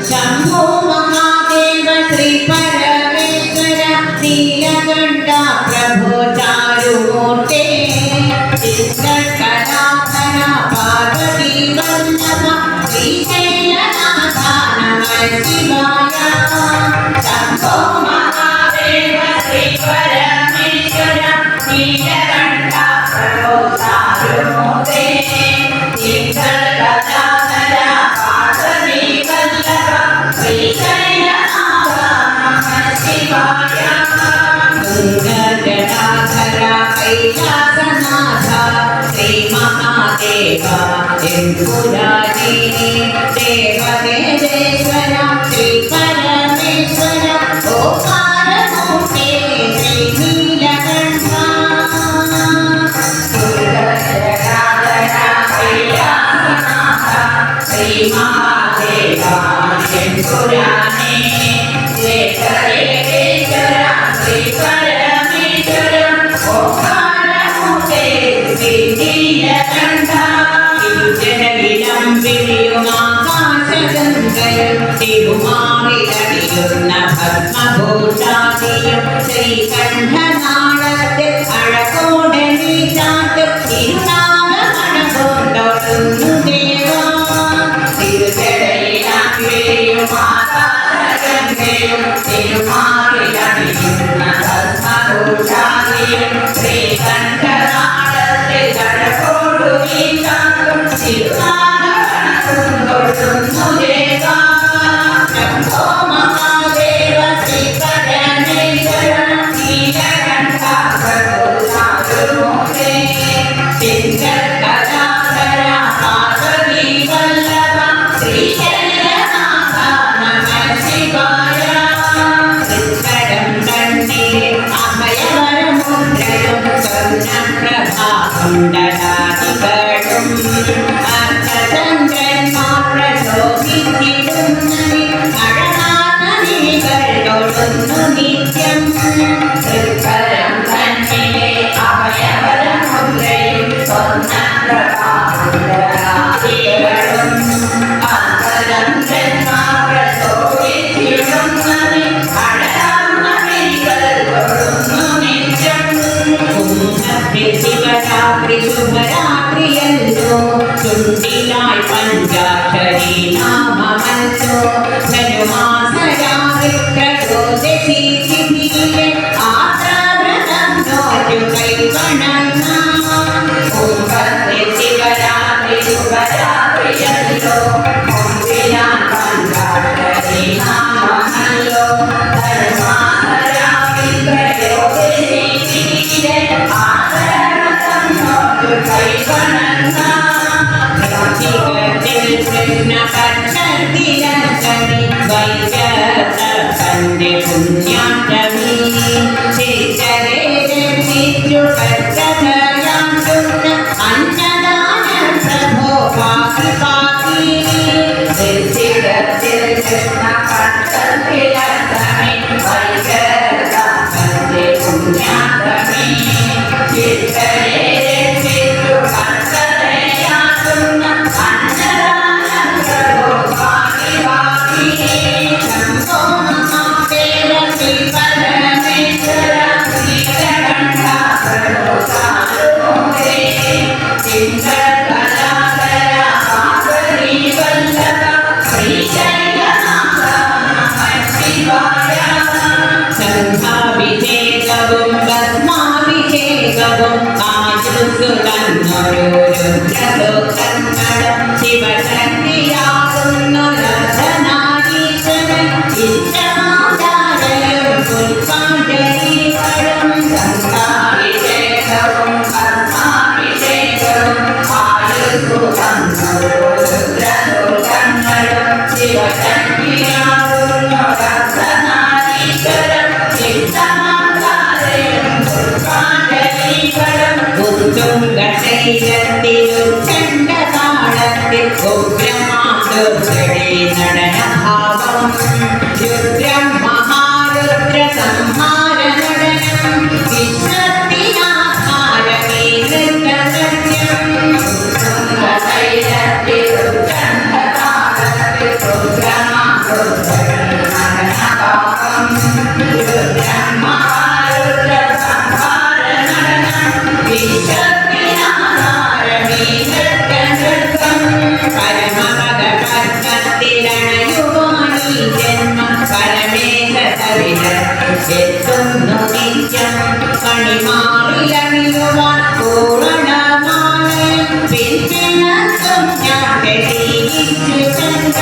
शंभो महादेव श्री परमेश्वर नीलकंठ प्रभो चारुमूर्ते चित्रकलाधर पार्वती वल्लभ श्रीशैलनाथ नमः शिवाय शंभो महादेव श्री परमेश्वर नीलकंठ प्रभो चारुमूर्ते चित्रकलाधर पार्वती वल्लभ श्रीशैलनाथ नमः शिवाय जटाधर कैलासनाथ श्री महादेव पुरारी देवदेवेश्वर श्री परमेश्वर ओंकारमूर्ते श्री नीलकंठ जटाधर कैलासनाथ श्री महादेव पुरारी देवदेवेश्वर श्री തിരുമാറിലടിയുന്ന ഭസ്മഭൂഷാദിയും ശ്രീകണ്ഠനാളത്തിൽ അഴകോടെ നീച്ചാട്ട് തിരുനാഗമണകൊണ്ടൊടുന്നു ദേവാ തിരുചടയിലും ആകാശഗംഗയും തിരുമാറിലടിയുന്ന ഭസ്മഭൂഷാദിയും ശ്രീകണ്ഠനാളത്തിൽ അഴകോടു നീച്ചാട്ടും തിരുനാഗമണകൊണ്ടൊടുന്നു ദേവാ शंभो महादेव श्री परमेश्वर नीलकंठ प्रभो चारुमूर्ते चित्रकलाधर पार्वती वल्लभ श्रीशैलनाथ नमः शिवाय चित्रं कण्ठे अभयवरमुद्रयुं स्वर्णप्रभाकुण्डलादिकटुं अर्थचन्द्रन्मां प्रशोभितिडुन्ननि നിത്യം തൃക്കരം തന്നിലെ അഭയവരമുദ്രയും സ്വർണ്ണപ്രഭാകുണ്ഡലാദികളും അന്തരം ജന്മാപ്രശോഭിച്ചിടുന്നതി അടരാമണികൾക്കൊടുന്നു നിത്യം ശിവരാത്രി ശുഭരാത്രിയല്ലോ ചുണ്ടിലായി പഞ്ചാക്ഷരി നാമമല്ലോ ധനുമാസരാത്രി ത്രയോദശി തിഥിയിലെ ആദ്രവ്രതം നോറ്റു കൈവണങ്ങ ശിവരാത്രി ശുഭരാത്രിയല്ലോ മുമ്പിലാൻ പഞ്ചാക്ഷരി നാമമല്ലോ ധനുമാസരാത്രി ത്രയോദശി തിഥിയിലെ ആദ്രവ്രതം നോറ്റു കൈവണങ്ങ കൃഷ്ണപക്ഷത്തിലങ്കനി വൈകത്തന്റെ പുണ്യാഷ്ടമി ശിശരേ രക്ഷിച്ചു കർക്കടയാണ്ടുന്ന അന്നദാന പ്രഭോ പാതി പാതി ഋഷിരത്തിൽ കൃഷ്ണപക്ഷത്തിലങ്കനി വൈകത്തന്റെ പുണ്യാഷ്ടമി ശിശരേ രക്ഷിച്ചു കർക്കടയാണ്ടുന്ന സംഘാഭിഷേകവും ഭസ്മാഭിഷേകവും ആയുസുതന്നൊരുദ്രലോകങ്ങളും ശിവശക്തിയാകുന്നൊരധനാരീശ്വരൻ ഇഷ്ടമാചാരയും പുൽപ്പാണ്ഡരീകളും സംഘാഭിഷേകവും ഭസ്മാഭിഷേകവും ആയുസുതന്നൊരുദ്രലോകങ്ങളും ശിവശക്തിയാകുന്നൊരധനാരീശ്വരൻ ഇഷ്ടമാചാരയും പുൽപ്പാണ്ഡരീകളും ഉത്തുംഗശൈലത്തിലുച്ചണ്ഡതാളത്തിൽ ഉഗ്രമാതുർഗളി നടനഭാവം രുദ്രം മഹാരുദ്ര സംഹാര നടനം വിശ്വത്തിനാധാരമേ നൃത്തസത്യം ഉത്തുംഗശൈലത്തിലുച്ചണ്ഡതാളത്തിൽ ഉഗ്രമാതുർഗളി എത്തുന്നു നിത്യം കണിമാറിലണിയുവാൻ പൂരണമാലയം പിന്നിനത്തും ഞാൻ തെളിയിച്ചു കണ്ട